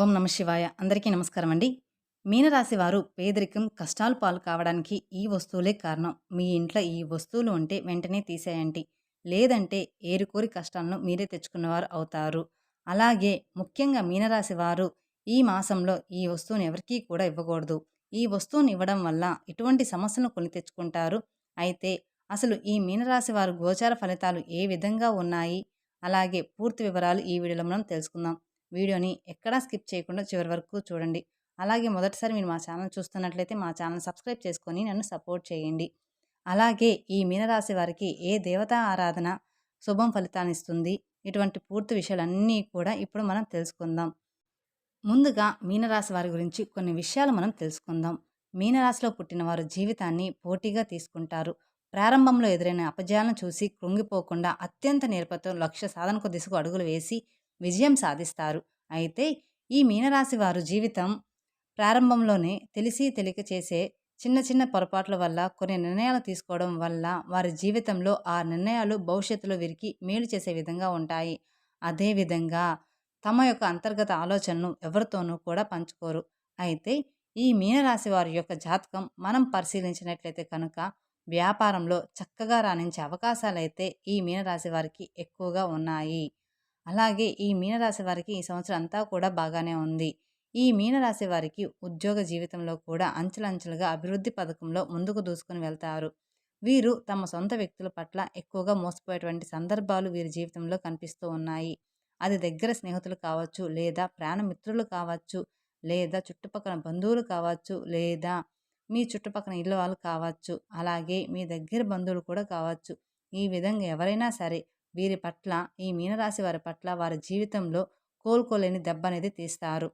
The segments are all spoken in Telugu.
ఓం నమ శివాయ. అందరికీ నమస్కారం అండి. మీనరాశి వారు పేదరికం, కష్టాల పాలు కావడానికి ఈ వస్తువులే కారణం. మీ ఇంట్లో ఈ వస్తువులు ఉంటే వెంటనే తీసేయండి. లేదంటే ఏరికోరి కష్టాలను మీరే తెచ్చుకున్నవారు అవుతారు. అలాగే ముఖ్యంగా మీనరాశి వారు ఈ మాసంలో ఈ వస్తువుని ఎవరికీ కూడా ఇవ్వకూడదు. ఈ వస్తువుని ఇవ్వడం వల్ల ఇటువంటి సమస్యలను కొని తెచ్చుకుంటారు. అయితే అసలు ఈ మీనరాశి వారు గోచార ఫలితాలు ఏ విధంగా ఉన్నాయి? అలాగే పూర్తి వివరాలు ఈ వీడియోలో మనం తెలుసుకుందాం. వీడియోని ఎక్కడా స్కిప్ చేయకుండా చివరి వరకు చూడండి. అలాగే మొదటిసారి మీరు మా ఛానల్ చూస్తున్నట్లయితే మా ఛానల్ సబ్స్క్రైబ్ చేసుకొని నన్ను సపోర్ట్ చేయండి. అలాగే ఈ మీనరాశి వారికి ఏ దేవతా ఆరాధన శుభం ఫలితాన్నిస్తుంది? ఇటువంటి పూర్తి విషయాలన్నీ కూడా ఇప్పుడు మనం తెలుసుకుందాం. ముందుగా మీనరాశి వారి గురించి కొన్ని విషయాలు మనం తెలుసుకుందాం. మీనరాశిలో పుట్టిన వారు జీవితాన్ని పోటీగా తీసుకుంటారు. ప్రారంభంలో ఎదురైన అపజయాలను చూసి కృంగిపోకుండా అత్యంత నేర్పరితో లక్ష్య సాధనకు దిశకు అడుగులు వేసి విజయం సాధిస్తారు. అయితే ఈ మీనరాశి వారు జీవితం ప్రారంభంలోనే తెలిసి తెలియక చేసే చిన్న చిన్న పొరపాట్ల వల్ల కొన్ని నిర్ణయాలు తీసుకోవడం వల్ల వారి జీవితంలో ఆ నిర్ణయాలు భవిష్యత్తులో వీరికి మేలు చేసే విధంగా ఉంటాయి. అదేవిధంగా తమ యొక్క అంతర్గత ఆలోచనను ఎవరితోనూ కూడా పంచుకోరు. అయితే ఈ మీనరాశి వారి యొక్క జాతకం మనం పరిశీలించినట్లయితే కనుక వ్యాపారంలో చక్కగా రాణించే అవకాశాలైతే ఈ మీనరాశి వారికి ఎక్కువగా ఉన్నాయి. అలాగే ఈ మీనరాశి వారికి ఈ సంవత్సరం అంతా కూడా బాగానే ఉంది. ఈ మీనరాశి వారికి ఉద్యోగ జీవితంలో కూడా అంచెలంచెలుగా అభివృద్ధి పథకంలో ముందుకు దూసుకొని వెళ్తారు. వీరు తమ సొంత వ్యక్తుల పట్ల ఎక్కువగా మోసపోయేటువంటి సందర్భాలు వీరి జీవితంలో కనిపిస్తూ ఉన్నాయి. అది దగ్గర స్నేహితులు కావచ్చు, లేదా ప్రాణమిత్రులు కావచ్చు, లేదా చుట్టుపక్కల బంధువులు కావచ్చు, లేదా మీ చుట్టుపక్కల ఇళ్ళ వాళ్ళు కావచ్చు, అలాగే మీ దగ్గర బంధువులు కూడా కావచ్చు. ఈ విధంగా ఎవరైనా సరే వీరి పట్ల, ఈ మీనరాశి వారి పట్ల వారి జీవితంలో కోలుకోలేని దెబ్బ అనేది తీస్తారు.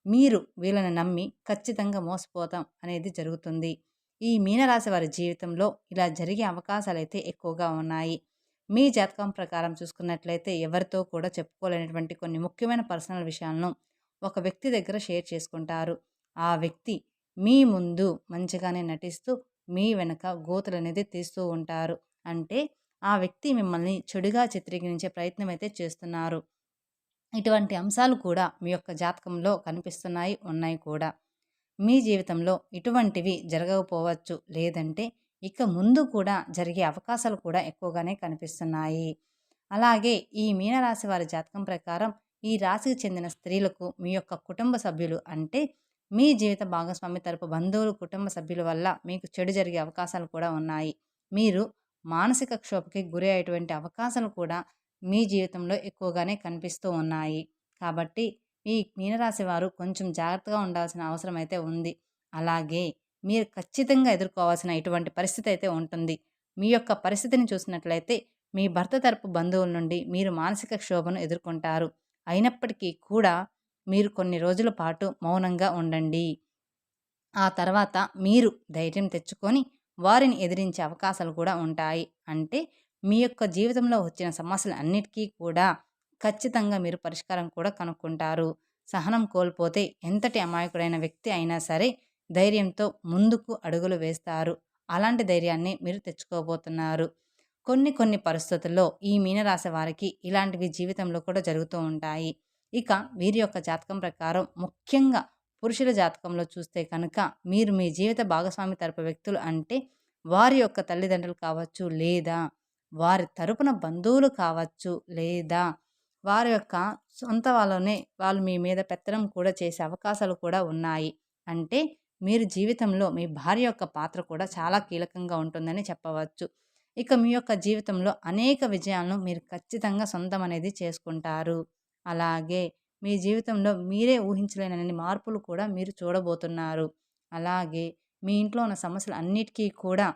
మీరు వీళ్ళని నమ్మి ఖచ్చితంగా మోసపోతాం అనేది జరుగుతుంది. ఈ మీనరాశి వారి జీవితంలో ఇలా జరిగే అవకాశాలైతే ఎక్కువగా ఉన్నాయి. మీ జాతకం ప్రకారం చూసుకున్నట్లయితే ఎవరితో కూడా చెప్పుకోలేనటువంటి కొన్ని ముఖ్యమైన పర్సనల్ విషయాలను ఒక వ్యక్తి దగ్గర షేర్ చేసుకుంటారు. ఆ వ్యక్తి మీ ముందు మంచిగానే నటిస్తూ మీ వెనక గోతులనేది తీస్తూ ఉంటారు. అంటే ఆ వ్యక్తి మిమ్మల్ని చెడుగా చిత్రీకరించే ప్రయత్నం అయితే చేస్తున్నారు. ఇటువంటి అంశాలు కూడా మీ యొక్క జాతకంలో కనిపిస్తున్నాయి, ఉన్నాయి కూడా. మీ జీవితంలో ఇటువంటివి జరగకపోవచ్చు, లేదంటే ఇక ముందు కూడా జరిగే అవకాశాలు కూడా ఎక్కువగానే కనిపిస్తున్నాయి. అలాగే ఈ మీనరాశి వారి జాతకం ప్రకారం ఈ రాశికి చెందిన స్త్రీలకు మీ యొక్క కుటుంబ సభ్యులు అంటే మీ జీవిత భాగస్వామి తరపు బంధువులు, కుటుంబ సభ్యుల వల్ల మీకు చెడు జరిగే అవకాశాలు కూడా ఉన్నాయి. మీరు మానసిక క్షోభకి గురి అయ్యేటువంటి అవకాశాలు కూడా మీ జీవితంలో ఎక్కువగానే కనిపిస్తూ ఉన్నాయి. కాబట్టి ఈ మీనరాశి వారు కొంచెం జాగ్రత్తగా ఉండాల్సిన అవసరం అయితే ఉంది. అలాగే మీరు ఖచ్చితంగా ఎదుర్కోవాల్సిన ఇటువంటి పరిస్థితి అయితే ఉంటుంది. మీ యొక్క పరిస్థితిని చూసినట్లయితే మీ భర్త తరపు బంధువుల నుండి మీరు మానసిక క్షోభను ఎదుర్కొంటారు. అయినప్పటికీ కూడా మీరు కొన్ని రోజుల పాటు మౌనంగా ఉండండి. ఆ తర్వాత మీరు ధైర్యం తెచ్చుకొని వారిని ఎదిరించే అవకాశాలు కూడా ఉంటాయి. అంటే మీ యొక్క జీవితంలో వచ్చిన సమస్యలు అన్నిటికీ కూడా ఖచ్చితంగా మీరు పరిష్కారం కూడా కనుక్కుంటారు. సహనం కోల్పోతే ఎంతటి అమాయకుడైన వ్యక్తి అయినా సరే ధైర్యంతో ముందుకు అడుగులు వేస్తారు. అలాంటి ధైర్యాన్ని మీరు తెచ్చుకోబోతున్నారు. కొన్ని కొన్ని పరిస్థితుల్లో ఈ మీనరాశి వారికి ఇలాంటివి జీవితంలో కూడా జరుగుతూ ఉంటాయి. ఇక వీరి యొక్క జాతకం ప్రకారం ముఖ్యంగా పురుషుల జాతకంలో చూస్తే కనుక మీరు మీ జీవిత భాగస్వామి తరపు వ్యక్తులు అంటే వారి యొక్క తల్లిదండ్రులు కావచ్చు, లేదా వారి తరపున బంధువులు కావచ్చు, లేదా వారి యొక్క సొంత వాళ్ళనే వాళ్ళు మీ మీద పెత్తనం కూడా చేసే అవకాశాలు కూడా ఉన్నాయి. అంటే మీరు జీవితంలో మీ భార్య యొక్క పాత్ర కూడా చాలా కీలకంగా ఉంటుందని చెప్పవచ్చు. ఇక మీ యొక్క జీవితంలో అనేక విజయాలను మీరు ఖచ్చితంగా సొంతం అనేది చేసుకుంటారు. అలాగే మీ జీవితంలో మీరే ఊహించలేనన్ని మార్పులు కూడా మీరు చూడబోతున్నారు. అలాగే మీ ఇంట్లో ఉన్న సమస్యలు అన్నిటికీ కూడా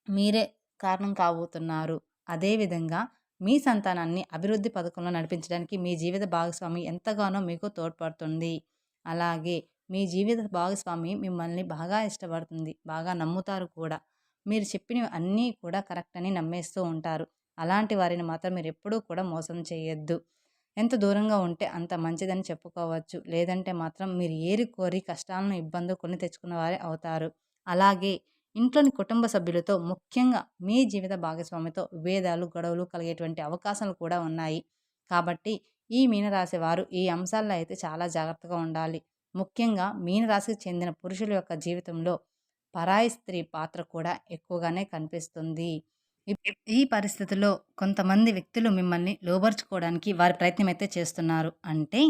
మీరే కారణం కాబోతున్నారు. అదేవిధంగా మీ సంతానాన్ని అభివృద్ధి పథకంలో నడిపించడానికి మీ జీవిత భాగస్వామి ఎంతగానో మీకు తోడ్పడుతుంది. అలాగే మీ జీవిత భాగస్వామి మిమ్మల్ని బాగా ఇష్టపడుతుంది. బాగా నమ్ముతారు కూడా. మీరు చెప్పినవి అన్నీ కూడా కరెక్ట్ అని నమ్మేస్తూ ఉంటారు. అలాంటి వారిని మాత్రం మీరు ఎప్పుడూ కూడా మోసం చేయొద్దు. ఎంత దూరంగా ఉంటే అంత మంచిదని చెప్పుకోవచ్చు. లేదంటే మాత్రం మీరు ఏరి కోరి కష్టాలను, ఇబ్బందులు కొని తెచ్చుకున్న వారే అవుతారు. అలాగే ఇంట్లోని కుటుంబ సభ్యులతో ముఖ్యంగా మీ జీవిత భాగస్వామితో విభేదాలు, గొడవలు కలిగేటువంటి అవకాశాలు కూడా ఉన్నాయి. కాబట్టి ఈ మీనరాశి వారు ఈ అంశాల్లో అయితే చాలా జాగ్రత్తగా ఉండాలి. ముఖ్యంగా మీనరాశికి చెందిన పురుషుల యొక్క జీవితంలో పరాయి స్త్రీ పాత్ర కూడా ఎక్కువగానే కనిపిస్తుంది. ఈ పరిస్థితిలో కొంతమంది వ్యక్తులు మిమ్మల్ని లోబరుచుకోవడానికి వారి ప్రయత్నం అయితే చేస్తున్నారు. అంటే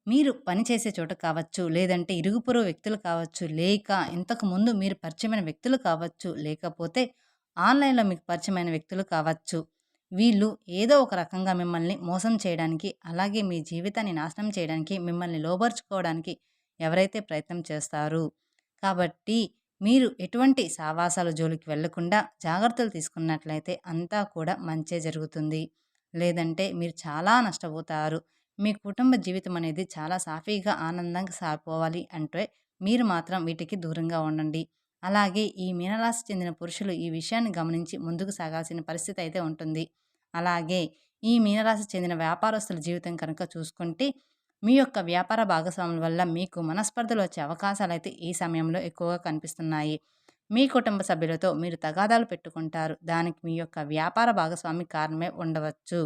మీరు పనిచేసే చోట కావచ్చు, లేదంటే ఇరుగు పొరుగు వ్యక్తులు కావచ్చు, లేక ఇంతకుముందు మీరు పరిచయమైన వ్యక్తులు కావచ్చు, లేకపోతే ఆన్‌లైన్‌లో మీకు పరిచయమైన వ్యక్తులు కావచ్చు. వీళ్ళు ఏదో ఒక రకంగా మిమ్మల్ని మోసం చేయడానికి, అలాగే మీ జీవితాన్ని నాశనం చేయడానికి, మిమ్మల్ని లోబరుచుకోవడానికి ఎవరైతే ప్రయత్నం చేస్తారో కాబట్టి మీరు ఎటువంటి సావాసాల జోలికి వెళ్ళకుండా జాగ్రత్తలు తీసుకున్నట్లయితే అంతా కూడా మంచే జరుగుతుంది. లేదంటే మీరు చాలా నష్టపోతారు. మీ కుటుంబ జీవితం అనేది చాలా సాఫీగా, ఆనందంగా సాగిపోవాలి అంటే మీరు మాత్రం వీటికి దూరంగా ఉండండి. అలాగే ఈ మీనరాశి చెందిన పురుషులు ఈ విషయాన్ని గమనించి ముందుకు సాగాల్సిన పరిస్థితి అయితే ఉంటుంది. అలాగే ఈ మీనరాశి చెందిన వ్యాపారస్తుల జీవితం కనుక చూసుకుంటే మీ యొక్క వ్యాపార భాగస్వాముల వల్ల మీకు మనస్పర్ధలు వచ్చే అవకాశాలైతే ఈ సమయంలో ఎక్కువగా కనిపిస్తున్నాయి. మీ కుటుంబ సభ్యులతో మీరు తగాదాలు పెట్టుకుంటారు. దానికి మీ యొక్క వ్యాపార భాగస్వామి కారణమే ఉండవచ్చు.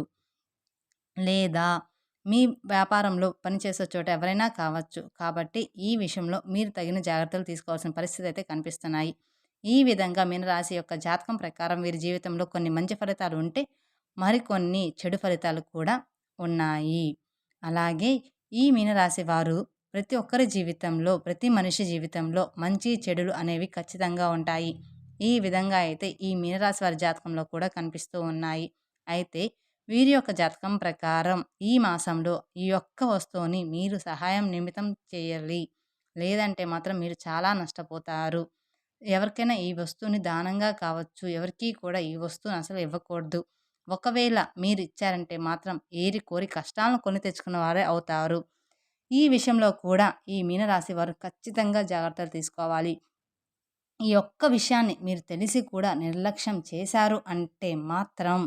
లేదా మీ వ్యాపారంలో పనిచేసే చోట ఎవరైనా కావచ్చు. కాబట్టి ఈ విషయంలో మీరు తగిన జాగ్రత్తలు తీసుకోవాల్సిన పరిస్థితి అయితే కనిపిస్తున్నాయి. ఈ విధంగా మీనరాశి యొక్క జాతకం ప్రకారం వీరి జీవితంలో కొన్ని మంచి ఫలితాలు ఉంటే, మరికొన్ని చెడు ఫలితాలు కూడా ఉన్నాయి. అలాగే ఈ మీనరాశి వారు ప్రతి ఒక్కరి జీవితంలో, ప్రతి మనిషి జీవితంలో మంచి, చెడులు అనేవి ఖచ్చితంగా ఉంటాయి. ఈ విధంగా అయితే ఈ మీనరాశి వారి జాతకంలో కూడా కనిపిస్తూ ఉన్నాయి. అయితే వీరి యొక్క జాతకం ప్రకారం ఈ మాసంలో ఈ యొక్క వస్తువుని మీరు సహాయం నిమిత్తం చేయాలి. లేదంటే మాత్రం మీరు చాలా నష్టపోతారు. ఎవరికైనా ఈ వస్తువుని దానంగా కావచ్చు, ఎవరికీ కూడా ఈ వస్తువుని అసలు ఇవ్వకూడదు. ఒకవేళ మీరిచ్చారంటే మాత్రం ఏరి కోరి కష్టాలను కొని తెచ్చుకున్న వారే అవుతారు. ఈ విషయంలో కూడా ఈ మీనరాశి వారు ఖచ్చితంగా జాగ్రత్తలు తీసుకోవాలి. ఈ ఒక్క విషయాన్ని మీరు తెలిసి కూడా నిర్లక్ష్యం చేశారు అంటే మాత్రం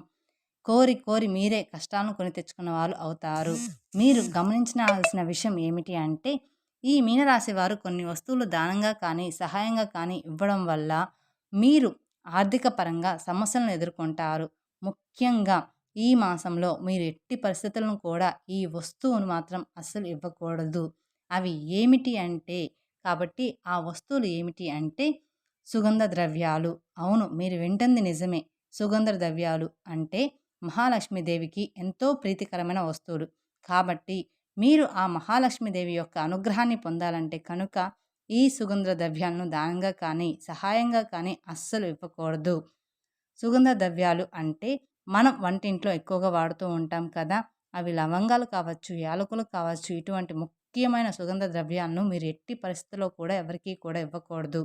కోరి కోరి మీరే కష్టాలను కొని తెచ్చుకున్న వాళ్ళు అవుతారు. మీరు గమనించాల్సిన విషయం ఏమిటి అంటే ఈ మీనరాశి వారు కొన్ని వస్తువులు దానంగా కానీ, సహాయంగా కానీ ఇవ్వడం వల్ల మీరు ఆర్థిక పరంగా సమస్యలను ఎదుర్కొంటారు. ముఖ్యంగా ఈ మాసంలో మీరు ఎట్టి పరిస్థితులను కూడా ఈ వస్తువును మాత్రం అస్సలు ఇవ్వకూడదు. అవి ఏమిటి అంటే కాబట్టి ఆ వస్తువులు ఏమిటి అంటే సుగంధ ద్రవ్యాలు. అవును, మీరు వింటుంది నిజమే. సుగంధ ద్రవ్యాలు అంటే మహాలక్ష్మీదేవికి ఎంతో ప్రీతికరమైన వస్తువులు. కాబట్టి మీరు ఆ మహాలక్ష్మీదేవి యొక్క అనుగ్రహాన్ని పొందాలంటే కనుక ఈ సుగంధ ద్రవ్యాలను దానంగా కానీ, సహాయంగా కానీ అస్సలు ఇవ్వకూడదు. సుగంధ ద్రవ్యాలు అంటే మనం వంటింట్లో ఎక్కువగా వాడుతూ ఉంటాం కదా! అవి లవంగాలు కావచ్చు, యాలకులు కావచ్చు, ఇటువంటి ముఖ్యమైన సుగంధ ద్రవ్యాలను మీరు ఎట్టి పరిస్థితిలో కూడా ఎవరికీ కూడా ఇవ్వకూడదు.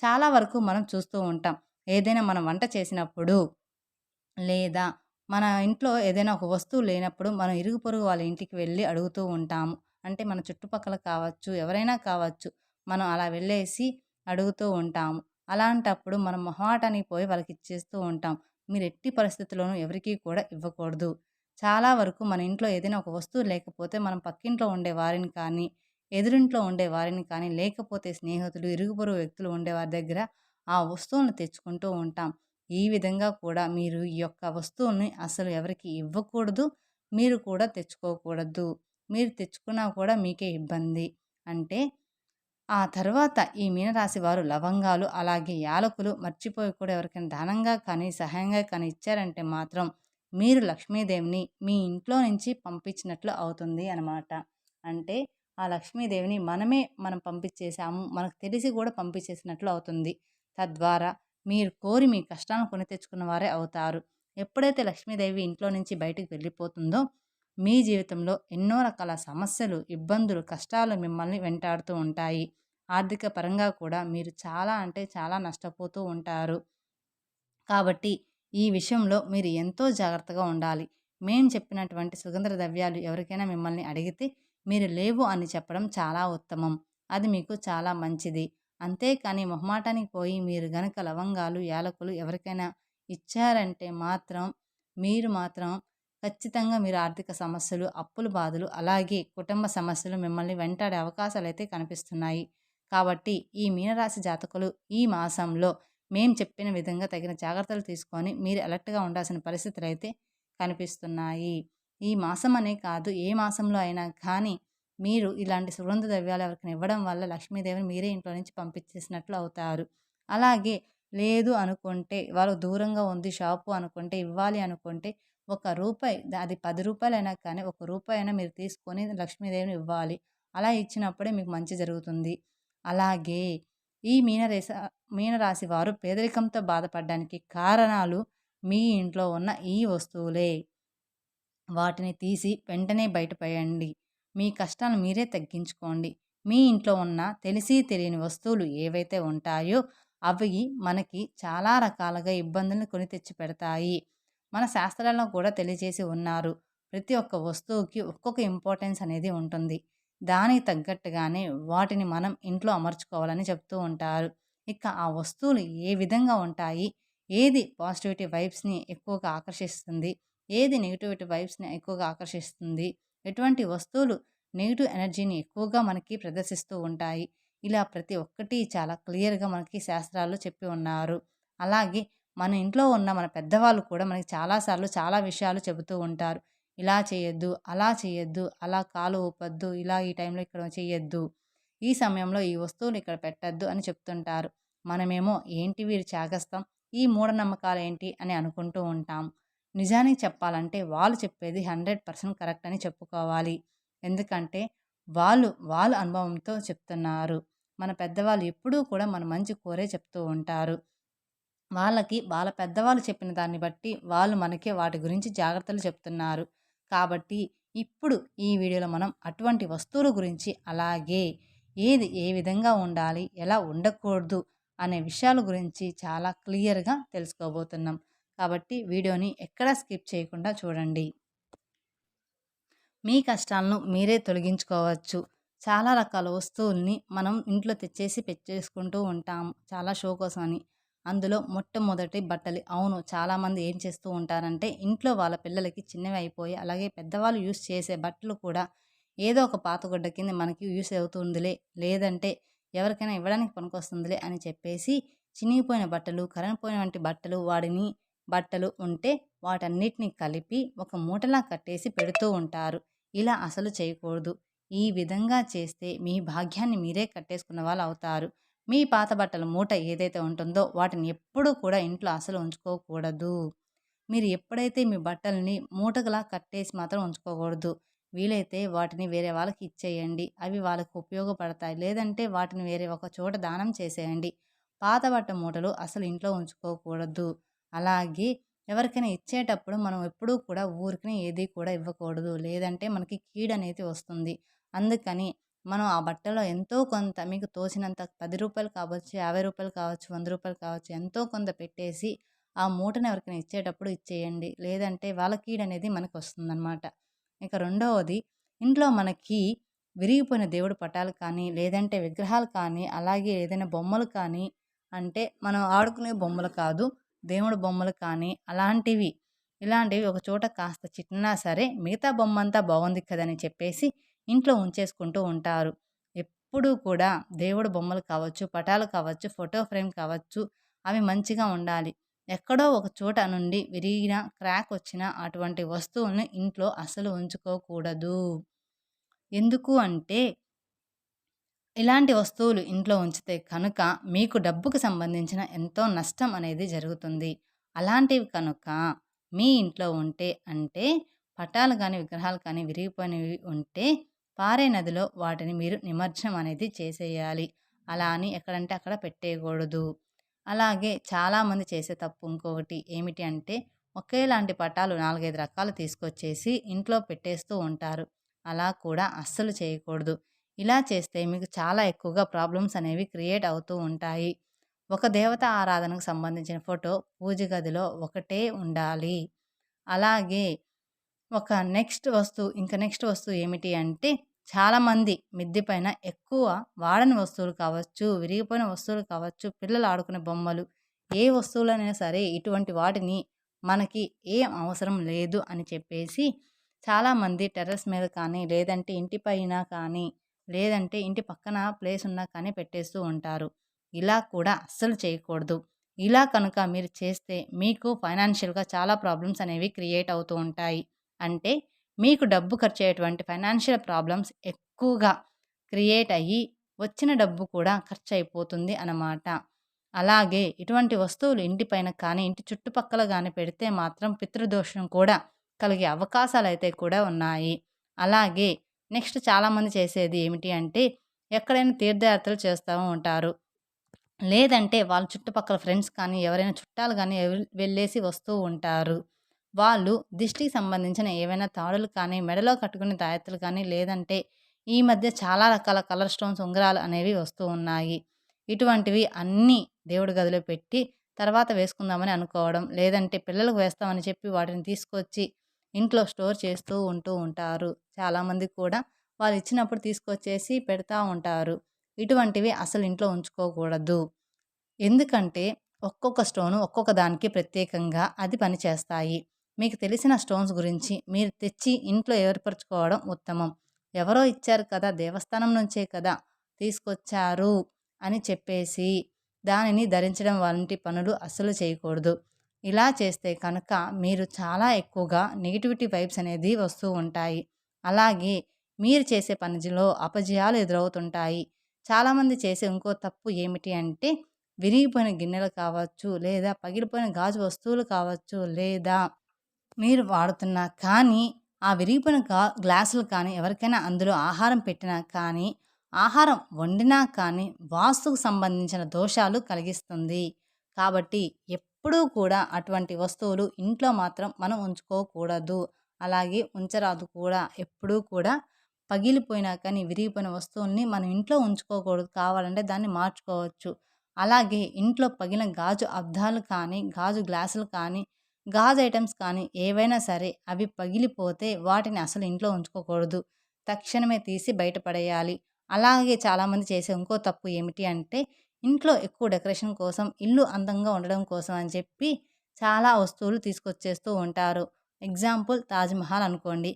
చాలా వరకు మనం చూస్తూ ఉంటాం. ఏదైనా మనం వంట చేసినప్పుడు లేదా మన ఇంట్లో ఏదైనా ఒక వస్తువు లేనప్పుడు మనం ఇరుగు పొరుగు వాళ్ళ ఇంటికి వెళ్ళి అడుగుతూ ఉంటాము. అంటే మన చుట్టుపక్కల కావచ్చు, ఎవరైనా కావచ్చు. మనం అలా వెళ్ళేసి అడుగుతూ ఉంటాము. అలాంటప్పుడు మనం మొహమాటానికి పోయి వాళ్ళకి ఇచ్చేస్తూ ఉంటాం. మీరు ఎట్టి పరిస్థితుల్లోనూ ఎవరికీ కూడా ఇవ్వకూడదు. చాలా వరకు మన ఇంట్లో ఏదైనా ఒక వస్తువు లేకపోతే మనం పక్కింట్లో ఉండే వారిని కానీ, ఎదురింట్లో ఉండే వారిని కానీ, లేకపోతే స్నేహితులు, ఇరుగు పొరుగు వ్యక్తులు ఉండే వారి దగ్గర ఆ వస్తువులను తెచ్చుకుంటూ ఉంటాం. ఈ విధంగా కూడా మీరు ఈ యొక్క వస్తువుల్ని అసలు ఎవరికీ ఇవ్వకూడదు. మీరు కూడా తెచ్చుకోకూడదు. మీరు తెచ్చుకున్నా కూడా మీకే ఇబ్బంది. అంటే ఆ తర్వాత ఈ మీనరాశి వారు లవంగాలు, అలాగే యాలకులు మర్చిపోయి కూడా ఎవరికైనా దానంగా కానీ, సహాయంగా కానీ ఇచ్చారంటే మాత్రం మీరు లక్ష్మీదేవిని మీ ఇంట్లో నుంచి పంపించినట్లు అవుతుంది అనమాట. అంటే ఆ లక్ష్మీదేవిని మనం పంపించేసాము. మనకు తెలిసి కూడా పంపించేసినట్లు అవుతుంది. తద్వారా మీరు కోరి మీ కష్టాలను కొని తెచ్చుకున్న వారే అవుతారు. ఎప్పుడైతే లక్ష్మీదేవి ఇంట్లో నుంచి బయటికి వెళ్ళిపోతుందో మీ జీవితంలో ఎన్నో రకాల సమస్యలు, ఇబ్బందులు, కష్టాలు మిమ్మల్ని వెంటాడుతూ ఉంటాయి. ఆర్థిక పరంగా కూడా మీరు చాలా అంటే చాలా నష్టపోతూ ఉంటారు. కాబట్టి ఈ విషయంలో మీరు ఎంతో జాగ్రత్తగా ఉండాలి. మేము చెప్పినటువంటి సుగంధ ద్రవ్యాలు ఎవరికైనా మిమ్మల్ని అడిగితే మీరు లేవు అని చెప్పడం చాలా ఉత్తమం. అది మీకు చాలా మంచిది. అంతేకాని మొహమాటానికి పోయి మీరు గనక లవంగాలు, యాలకులు ఎవరికైనా ఇచ్చారంటే మాత్రం మీరు మాత్రం ఖచ్చితంగా మీరు ఆర్థిక సమస్యలు, అప్పుల బాధలు, అలాగే కుటుంబ సమస్యలు మిమ్మల్ని వెంటాడే అవకాశాలైతే కనిపిస్తున్నాయి. కాబట్టి ఈ మీనరాశి జాతకులు ఈ మాసంలో మేము చెప్పిన విధంగా తగిన జాగ్రత్తలు తీసుకొని మీరు అలర్ట్‌గా ఉండాల్సిన పరిస్థితులైతే కనిపిస్తున్నాయి. ఈ మాసం అనే కాదు, ఏ మాసంలో అయినా కానీ మీరు ఇలాంటి సుగంధ ద్రవ్యాలు ఎవరికైనా ఇవ్వడం వల్ల లక్ష్మీదేవిని మీరే ఇంట్లో నుంచి పంపించేసినట్లు అవుతారు. అలాగే లేదు అనుకుంటే, వాళ్ళు దూరంగా ఉంది షాపు అనుకుంటే, ఇవ్వాలి అనుకుంటే ఒక రూపాయి అది రూ. 10 కానీ, ఒక రూపాయి అయినా మీరు తీసుకొని లక్ష్మీదేవిని ఇవ్వాలి. అలా ఇచ్చినప్పుడే మీకు మంచి జరుగుతుంది. అలాగే ఈ మీనరాశి వారు పేదరికంతో బాధపడడానికి కారణాలు మీ ఇంట్లో ఉన్న ఈ వస్తువులే. వాటిని తీసి వెంటనే బయటపడేయండి. మీ కష్టాలను మీరే తగ్గించుకోండి. మీ ఇంట్లో ఉన్న తెలిసి తెలియని వస్తువులు ఏవైతే ఉంటాయో అవి మనకి చాలా రకాలుగా ఇబ్బందులను కొని తెచ్చిపెడతాయి. మన శాస్త్రాల్లో కూడా తెలియజేసి ఉన్నారు. ప్రతి ఒక్క వస్తువుకి ఒక్కొక్క ఇంపార్టెన్స్ అనేది ఉంటుంది. దానికి తగ్గట్టుగానే వాటిని మనం ఇంట్లో అమర్చుకోవాలని చెప్తూ ఉంటారు. ఇక ఆ వస్తువులు ఏ విధంగా ఉంటాయి? ఏది పాజిటివిటీ వైబ్స్‌ని ఎక్కువగా ఆకర్షిస్తుంది? ఏది నెగటివిటీ వైబ్స్‌ని ఎక్కువగా ఆకర్షిస్తుంది? ఎటువంటి వస్తువులు నెగెటివ్ ఎనర్జీని ఎక్కువగా మనకి ప్రదర్శిస్తూ ఉంటాయి? ఇలా ప్రతి ఒక్కటి చాలా క్లియర్‌గా మనకి శాస్త్రాల్లో చెప్పి ఉన్నారు. అలాగే మన ఇంట్లో ఉన్న మన పెద్దవాళ్ళు కూడా మనకి చాలా సార్లు చాలా విషయాలు చెబుతూ ఉంటారు. ఇలా చేయొద్దు, అలా చేయొద్దు, అలా కాలు ఊపొద్దు, ఇలా ఈ టైంలో ఇక్కడ చేయొద్దు, ఈ సమయంలో ఈ వస్తువులు ఇక్కడ పెట్టొద్దు అని చెప్తుంటారు. మనమేమో ఏంటి వీరు చాగస్తం, ఈ మూఢనమ్మకాలేంటి అని అనుకుంటూ ఉంటాం. నిజానికి చెప్పాలంటే వాళ్ళు చెప్పేది 100% కరెక్ట్ అని చెప్పుకోవాలి. ఎందుకంటే వాళ్ళ అనుభవంతో చెప్తున్నారు. మన పెద్దవాళ్ళు ఎప్పుడూ కూడా మన మంచి కోరే చెప్తూ ఉంటారు. వాళ్ళ పెద్దవాళ్ళు చెప్పిన దాన్ని బట్టి వాళ్ళు మనకి వాటి గురించి జాగ్రత్తలు చెప్తున్నారు. కాబట్టి ఇప్పుడు ఈ వీడియోలో మనం అటువంటి వస్తువుల గురించి, అలాగే ఏది ఏ విధంగా ఉండాలి, ఎలా ఉండకూడదు అనే విషయాల గురించి చాలా క్లియర్‌గా తెలుసుకోబోతున్నాం. కాబట్టి వీడియోని ఎక్కడా స్కిప్ చేయకుండా చూడండి. మీ కష్టాలను మీరే తొలగించుకోవచ్చు. చాలా రకాల వస్తువుల్ని మనం ఇంట్లో తెచ్చేసి పెట్టేసుకుంటూ ఉంటాం. చాలా షో కోసమని. అందులో మొట్టమొదటి బట్టలు. అవును, చాలామంది ఏం చేస్తూ ఉంటారంటే ఇంట్లో వాళ్ళ పిల్లలకి చిన్నవి అయిపోయి, అలాగే పెద్దవాళ్ళు యూజ్ చేసే బట్టలు కూడా ఏదో ఒక పాత గుడ్డ కింద మనకి యూజ్ అవుతుందిలే, లేదంటే ఎవరికైనా ఇవ్వడానికి పనికొస్తుందిలే అని చెప్పేసి చినిగిపోయిన బట్టలు, కరిగిపోయిన వంటి బట్టలు ఉంటే వాటన్నిటిని కలిపి ఒక మూటలా కట్టేసి పెడుతూ ఉంటారు. ఇలా అసలు చేయకూడదు. ఈ విధంగా చేస్తే మీ భాగ్యాన్ని మీరే కట్టేసుకున్న వాళ్ళు అవుతారు. మీ పాత బట్టల మూట ఏదైతే ఉంటుందో వాటిని ఎప్పుడూ కూడా ఇంట్లో అసలు ఉంచుకోకూడదు. మీరు ఎప్పుడైతే మీ బట్టల్ని మూటగలా కట్టేసి మాత్రం ఉంచుకోకూడదు. వీలైతే వాటిని వేరే వాళ్ళకి ఇచ్చేయండి. అవి వాళ్ళకి ఉపయోగపడతాయి. లేదంటే వాటిని వేరే ఒక చోట దానం చేసేయండి. పాత బట్ట మూటలు అసలు ఇంట్లో ఉంచుకోకూడదు. అలాగే ఎవరికైనా ఇచ్చేటప్పుడు మనం ఎప్పుడూ కూడా ఊరికనే ఏది కూడా ఇవ్వకూడదు. లేదంటే మనకి కీడనేది వస్తుంది. అందుకని మనం ఆ బట్టలో ఎంతో కొంత మీకు తోచినంత రూ. 10 కావచ్చు, రూ. 50 కావచ్చు, రూ. 100 కావచ్చు, ఎంతో కొంత పెట్టేసి ఆ మూటను ఎవరికైనా ఇచ్చేటప్పుడు ఇచ్చేయండి. లేదంటే వాళ్ళ కీడనేది మనకొస్తుందనమాట. ఇక రెండవది, ఇంట్లో మనకి విరిగిపోయిన దేవుడి పటాలు కానీ, లేదంటే విగ్రహాలు కానీ, అలాగే ఏదైనా బొమ్మలు కానీ, అంటే మనం ఆడుకునే బొమ్మలు కాదు, దేవుడి బొమ్మలు కానీ ఇలాంటివి ఒక చోట కాస్త చిట్లినా సరే మిగతా బొమ్మంతా బాగుంది కదని చెప్పేసి ఇంట్లో ఉంచేసుకుంటూ ఉంటారు. ఎప్పుడూ కూడా దేవుడి బొమ్మలు కావచ్చు, పటాలు కావచ్చు, ఫోటో ఫ్రేమ్ కావచ్చు, అవి మంచిగా ఉండాలి. ఎక్కడో ఒక చోట నుండి విరిగిన, క్రాక్ వచ్చిన అటువంటి వస్తువుల్ని ఇంట్లో అస్సలు ఉంచుకోకూడదు. ఎందుకు అంటే ఇలాంటి వస్తువులు ఇంట్లో ఉంచితే కనుక మీకు డబ్బుకు సంబంధించిన ఎంతో నష్టం అనేది జరుగుతుంది. అలాంటివి కనుక మీ ఇంట్లో ఉంటే, అంటే పటాలు కానీ, విగ్రహాలు కానీ విరిగిపోయినవి ఉంటే పారే నదిలో వాటిని మీరు నిమజ్జనం అనేది చేసేయాలి. అలా అని ఎక్కడంటే అక్కడ పెట్టేయకూడదు. అలాగే చాలామంది చేసే తప్పు ఇంకొకటి ఏమిటి అంటే ఒకేలాంటి పటాలు 4, 5 రకాలు తీసుకొచ్చేసి ఇంట్లో పెట్టేస్తూ ఉంటారు. అలా కూడా అస్సలు చేయకూడదు. ఇలా చేస్తే మీకు చాలా ఎక్కువగా ప్రాబ్లమ్స్ అనేవి క్రియేట్ అవుతూ ఉంటాయి. ఒక దేవత ఆరాధనకు సంబంధించిన ఫోటో పూజ గదిలో ఒకటే ఉండాలి. అలాగే నెక్స్ట్ వస్తువు ఏమిటి అంటే చాలామంది మిద్దె పైన ఎక్కువ వాడని వస్తువులు కావచ్చు, విరిగిపోయిన వస్తువులు కావచ్చు, పిల్లలు ఆడుకునే బొమ్మలు, ఏ వస్తువులైనా సరే ఇటువంటి వాటిని మనకి ఏం అవసరం లేదు అని చెప్పేసి చాలామంది టెర్రస్ మీద కానీ, లేదంటే ఇంటి పైన కానీ, లేదంటే ఇంటి పక్కన ప్లేస్ ఉన్నా కానీ పెట్టేస్తూ ఉంటారు. ఇలా కూడా అస్సలు చేయకూడదు. ఇలా కనుక మీరు చేస్తే మీకు ఫైనాన్షియల్‌గా చాలా ప్రాబ్లమ్స్ అనేవి క్రియేట్ అవుతూ ఉంటాయి. అంటే మీకు డబ్బు ఖర్చయ్యేటువంటి ఫైనాన్షియల్ ప్రాబ్లమ్స్ ఎక్కువగా క్రియేట్ అయ్యి, వచ్చిన డబ్బు కూడా ఖర్చయిపోతుంది అనమాట. అలాగే ఇటువంటి వస్తువులు ఇంటిపైన కానీ, ఇంటి చుట్టుపక్కల గాని పెడితే మాత్రం పితృదోషం కూడా కలిగే అవకాశాలైతే కూడా ఉన్నాయి. అలాగే నెక్స్ట్ చాలామంది చేసేది ఏమిటి అంటే, ఎక్కడైనా తీర్థయాత్రలు చేస్తా ఉంటారు. లేదంటే వాళ్ళ చుట్టుపక్కల ఫ్రెండ్స్ కానీ, ఎవరైనా చుట్టాలు గానీ వెళ్ళేసి వస్తూ ఉంటారు. వాళ్ళు దిష్టికి సంబంధించిన ఏవైనా తాడులు కానీ, మెడలో కట్టుకునే తాయెత్తులు కానీ, లేదంటే ఈ మధ్య చాలా రకాల కలర్ స్టోన్స్ ఉంగరాలు అనేవి వస్తూ ఉన్నాయి. ఇటువంటివి అన్నీ దేవుడి గదిలో పెట్టి, తర్వాత వేసుకుందామని అనుకోవడం, లేదంటే పిల్లలకు వేస్తామని చెప్పి వాటిని తీసుకొచ్చి ఇంట్లో స్టోర్ చేస్తూ ఉంటూ ఉంటారు. చాలామంది కూడా వాళ్ళు ఇచ్చినప్పుడు తీసుకొచ్చేసి పెడతా ఉంటారు. ఇటువంటివి అసలు ఇంట్లో ఉంచుకోకూడదు. ఎందుకంటే ఒక్కొక్క స్టోను ఒక్కొక్క దానికి ప్రత్యేకంగా అది పనిచేస్తాయి. మీకు తెలిసిన స్టోన్స్ గురించి మీరు తెచ్చి ఇంట్లో ఏర్పరచుకోవడం ఉత్తమం. ఎవరో ఇచ్చారు కదా! దేవస్థానం నుంచే కదా! తీసుకొచ్చారు అని చెప్పేసి దానిని ధరించడం వంటి పనులు అస్సలు చేయకూడదు. ఇలా చేస్తే కనుక మీరు చాలా ఎక్కువగా నెగటివిటీ వైబ్స్ అనేది వస్తూ ఉంటాయి. అలాగే మీరు చేసే పనిలో అపజయాలు ఎదురవుతుంటాయి. చాలామంది చేసే ఇంకో తప్పు ఏమిటి అంటే, విరిగిపోయిన గిన్నెలు కావచ్చు, లేదా పగిలిపోయిన గాజు వస్తువులు కావచ్చు, లేదా మీరు వాడుతున్నా కానీ, ఆ విరిగిపోయిన గ్లాసులు కానీ, ఎవరికైనా అందులో ఆహారం పెట్టినా కానీ, ఆహారం వండినా కానీ, వాస్తుకు సంబంధించిన దోషాలు కలిగిస్తుంది. కాబట్టి ఎప్పుడూ కూడా అటువంటి వస్తువులు ఇంట్లో మాత్రం మనం ఉంచుకోకూడదు. అలాగే ఉంచరాదు కూడా. ఎప్పుడూ కూడా పగిలిపోయినా కానీ, విరిగిపోయిన వస్తువుల్ని మనం ఇంట్లో ఉంచుకోకూడదు. కావాలంటే దాన్ని మార్చుకోవచ్చు. అలాగే ఇంట్లో పగిలిన గాజు అద్దాలు కానీ, గాజు గ్లాసులు కానీ, గాజు ఐటెమ్స్ కానీ ఏవైనా సరే అవి పగిలిపోతే వాటిని అసలు ఇంట్లో ఉంచుకోకూడదు. తక్షణమే తీసి బయట పడేయాలి. అలాగే చాలామంది చేసే ఇంకో తప్పు ఏమిటి అంటే, ఇంట్లో ఎక్కువ డెకరేషన్ కోసం, ఇల్లు అందంగా ఉండడం కోసం అని చెప్పి చాలా వస్తువులు తీసుకొచ్చేస్తూ ఉంటారు. ఎగ్జాంపుల్ తాజ్‌మహల్ అనుకోండి.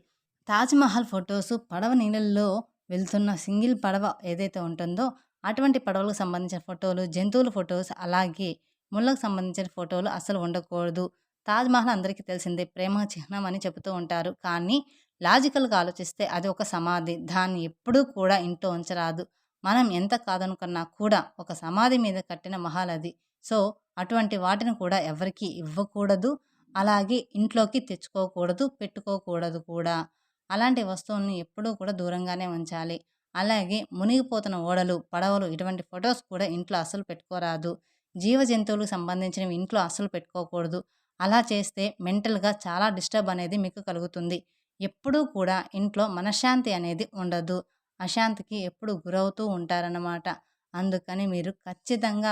తాజ్‌మహల్ ఫోటోసు పడవ నీళ్ళల్లో వెళ్తున్న సింగిల్ పడవ ఏదైతే ఉంటుందో, అటువంటి పడవలకు సంబంధించిన ఫోటోలు, జంతువుల ఫోటోస్, అలాగే ముళ్ళకు సంబంధించిన ఫోటోలు అస్సలు ఉండకూడదు. తాజ్‌మహల్ అందరికీ తెలిసిందే. ప్రేమ చిహ్నం అని చెబుతూ ఉంటారు. కానీ లాజికల్‌గా ఆలోచిస్తే అది ఒక సమాధి. దాన్ని ఎప్పుడూ కూడా ఇంట్లో ఉంచరాదు. మనం ఎంత కాదనుకున్నా కూడా ఒక సమాధి మీద కట్టిన మహల్ అది. సో, అటువంటి వాటిని కూడా ఎవరికీ ఇవ్వకూడదు. అలాగే ఇంట్లోకి తెచ్చుకోకూడదు, పెట్టుకోకూడదు కూడా. అలాంటి వస్తువుల్ని ఎప్పుడూ కూడా దూరంగానే ఉంచాలి. అలాగే మునిగిపోతున్న ఓడలు, పడవలు ఇటువంటి ఫోటోస్ కూడా ఇంట్లో అస్సలు పెట్టుకోరాదు. జీవ జంతువులకు సంబంధించినవి ఇంట్లో అస్సలు పెట్టుకోకూడదు. అలా చేస్తే మెంటల్‌గా చాలా డిస్టర్బ్ అనేది మీకు కలుగుతుంది. ఎప్పుడూ కూడా ఇంట్లో మనశ్శాంతి అనేది ఉండదు. అశాంతికి ఎప్పుడు గురవుతూ ఉంటారన్నమాట. అందుకని మీరు ఖచ్చితంగా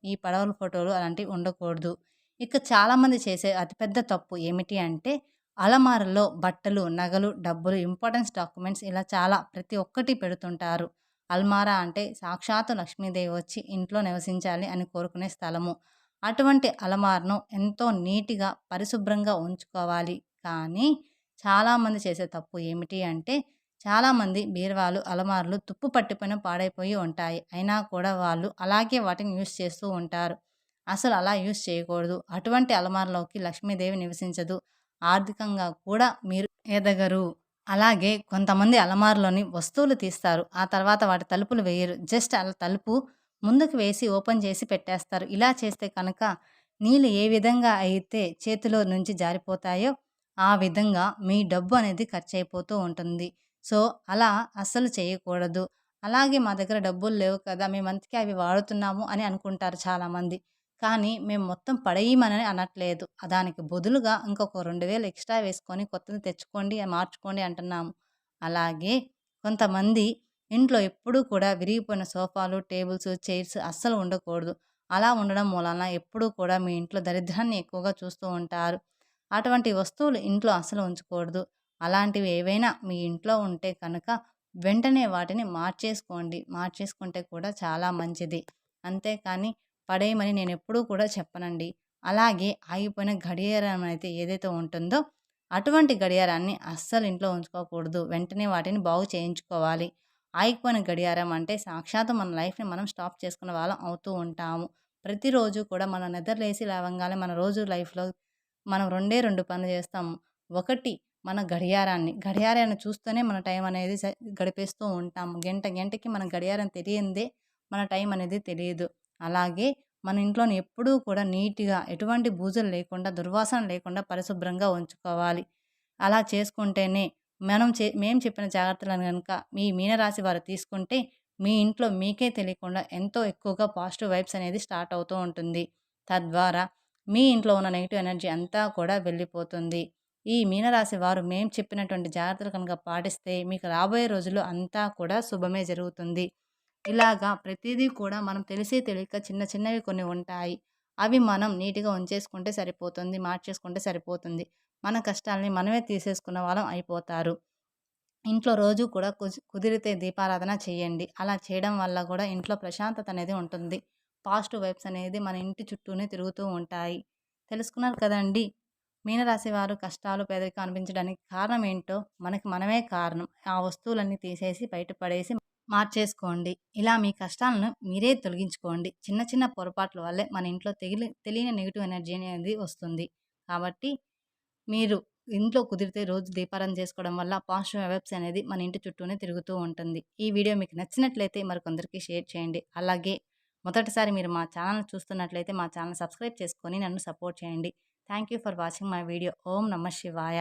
ఈ పడవల ఫోటోలు అలాంటివి ఉండకూడదు. ఇక చాలామంది చేసే అతిపెద్ద తప్పు ఏమిటి అంటే, అలమారల్లో బట్టలు, నగలు, డబ్బులు, ఇంపార్టెన్స్ డాక్యుమెంట్స్ ఇలా చాలా ప్రతి ఒక్కటి పెడుతుంటారు. అల్మారా అంటే సాక్షాత్తు లక్ష్మీదేవి వచ్చి ఇంట్లో నివసించాలి అని కోరుకునే స్థలము. అటువంటి అలమార్‌ను ఎంతో నీట్‌గా, పరిశుభ్రంగా ఉంచుకోవాలి. కానీ చాలామంది చేసే తప్పు ఏమిటి అంటే, చాలామంది బీరువాలు, అలమారులు తుప్పు పట్టిపోయిన, పాడైపోయి ఉంటాయి. అయినా కూడా వాళ్ళు అలాగే వాటిని యూజ్ చేస్తూ ఉంటారు. అసలు అలా యూజ్ చేయకూడదు. అటువంటి అలమారలోకి లక్ష్మీదేవి నివసించదు. ఆర్థికంగా కూడా మీరు ఎదగరు. అలాగే కొంతమంది అలమారులోని వస్తువులు తీస్తారు. ఆ తర్వాత వాటి తలుపులు వేయరు. జస్ట్ అలా తలుపు ముందుకు వేసి ఓపెన్ చేసి పెట్టేస్తారు. ఇలా చేస్తే కనుక నీళ్ళు ఏ విధంగా అయితే చేతిలో నుంచి జారిపోతాయో, ఆ విధంగా మీ డబ్బు అనేది ఖర్చయిపోతూ ఉంటుంది. సో, అలా అస్సలు చేయకూడదు. అలాగే మా దగ్గర డబ్బులు లేవు కదా! మేమందుకే అవి వాడుతున్నాము అని అనుకుంటారు చాలామంది. కానీ మేము మొత్తం పడేయమని అనట్లేదు. దానికి బదులుగా ఇంకొక 2000 ఎక్స్‌ట్రా వేసుకొని కొత్తది తెచ్చుకోండి, మార్చుకోండి అంటున్నాము. అలాగే కొంతమంది ఇంట్లో ఎప్పుడూ కూడా విరిగిపోయిన సోఫాలు, టేబుల్స్, చైర్స్ అస్సలు ఉండకూడదు. అలా ఉండడం మూలాన ఎప్పుడూ కూడా మీ ఇంట్లో దరిద్రాన్ని ఎక్కువగా చూస్తూ ఉంటారు. అటువంటి వస్తువులు ఇంట్లో అస్సలు ఉంచకూడదు. అలాంటివి ఏవైనా మీ ఇంట్లో ఉంటే కనుక వెంటనే వాటిని మార్చేసుకోండి. మార్చేసుకుంటే కూడా చాలా మంచిది. అంతేకానీ పడేయమని నేనెప్పుడూ కూడా చెప్పనండి. అలాగే ఆగిపోయిన గడియారం అయితే ఏదైతే ఉంటుందో, అటువంటి గడియారాన్ని అస్సలు ఇంట్లో ఉంచుకోకూడదు. వెంటనే వాటిని బాగు చేయించుకోవాలి. ఆగిపోయిన గడియారం అంటే సాక్షాత్తు మన లైఫ్‌ని మనం స్టాప్ చేసుకున్న వాళ్ళం అవుతూ ఉంటాము. ప్రతిరోజు కూడా మనం నిద్ర లేసి లేవంగానే మన రోజు లైఫ్‌లో మనం రెండే 2 పనులు చేస్తాము. ఒకటి మన గడియారాన్ని చూస్తూనే మన టైం అనేది గడిపేస్తూ ఉంటాము. గంటకి మన గడియారం తెలియందే మన టైం అనేది తెలియదు. అలాగే మన ఇంట్లోని ఎప్పుడూ కూడా నీట్‌గా ఎటువంటి బూజులు లేకుండా, దుర్వాసన లేకుండా పరిశుభ్రంగా ఉంచుకోవాలి. అలా చేసుకుంటేనే మేము చెప్పిన జాగ్రత్తలను గనుక మీ మీనరాశి వారు తీసుకుంటే, మీ ఇంట్లో మీకే తెలియకుండా ఎంతో ఎక్కువగా పాజిటివ్ వైబ్స్ అనేది స్టార్ట్ అవుతూ ఉంటుంది. తద్వారా మీ ఇంట్లో ఉన్న నెగెటివ్ ఎనర్జీ అంతా కూడా వెళ్ళిపోతుంది. ఈ మీనరాశి వారు మేము చెప్పినటువంటి జాగ్రత్తలు కనుక పాటిస్తే మీకు రాబోయే రోజుల్లో అంతా కూడా శుభమే జరుగుతుంది. ఇలాగా ప్రతీదీ కూడా మనం తెలిసి తెలియక చిన్న చిన్నవి కొన్ని ఉంటాయి. అవి మనం నీట్‌గా ఉంచేసుకుంటే సరిపోతుంది. మార్చేసుకుంటే సరిపోతుంది. మన కష్టాల్ని మనమే తీసేసుకున్న వాళ్ళం అయిపోతారు. ఇంట్లో రోజు కూడా కుదిరితే దీపారాధన చేయండి. అలా చేయడం వల్ల కూడా ఇంట్లో ప్రశాంతత అనేది ఉంటుంది. పాజిటివ్ వైబ్స్ అనేది మన ఇంటి చుట్టూనే తిరుగుతూ ఉంటాయి. తెలుసుకున్నారు కదండీ! మీనరాశి వారు కష్టాలు, పేదరికం అనిపించడానికి కారణం ఏంటో మనకి మనమే కారణం. ఆ వస్తువులన్నీ తీసేసి బయట పడేసి మార్చేసుకోండి. ఇలా మీ కష్టాలను మీరే తొలగించుకోండి. చిన్న చిన్న పొరపాట్ల వల్లే మన ఇంట్లో తెలియని నెగెటివ్ ఎనర్జీ అనేది వస్తుంది. కాబట్టి మీరు ఇంట్లో కుదిరితే రోజు దీపారాధన చేసుకోవడం వల్ల పాజిటివ్ వైబ్స్ అనేది మన ఇంటి చుట్టూనే తిరుగుతూ ఉంటుంది. ఈ వీడియో మీకు నచ్చినట్లయితే మరికొందరికి షేర్ చేయండి. అలాగే మొదటిసారి మీరు మా ఛానల్ చూస్తున్నట్లయితే మా ఛానల్ సబ్స్క్రైబ్ చేసుకొని నన్ను సపోర్ట్ చేయండి. Thank you for watching my video. ఓం నమః శివాయ.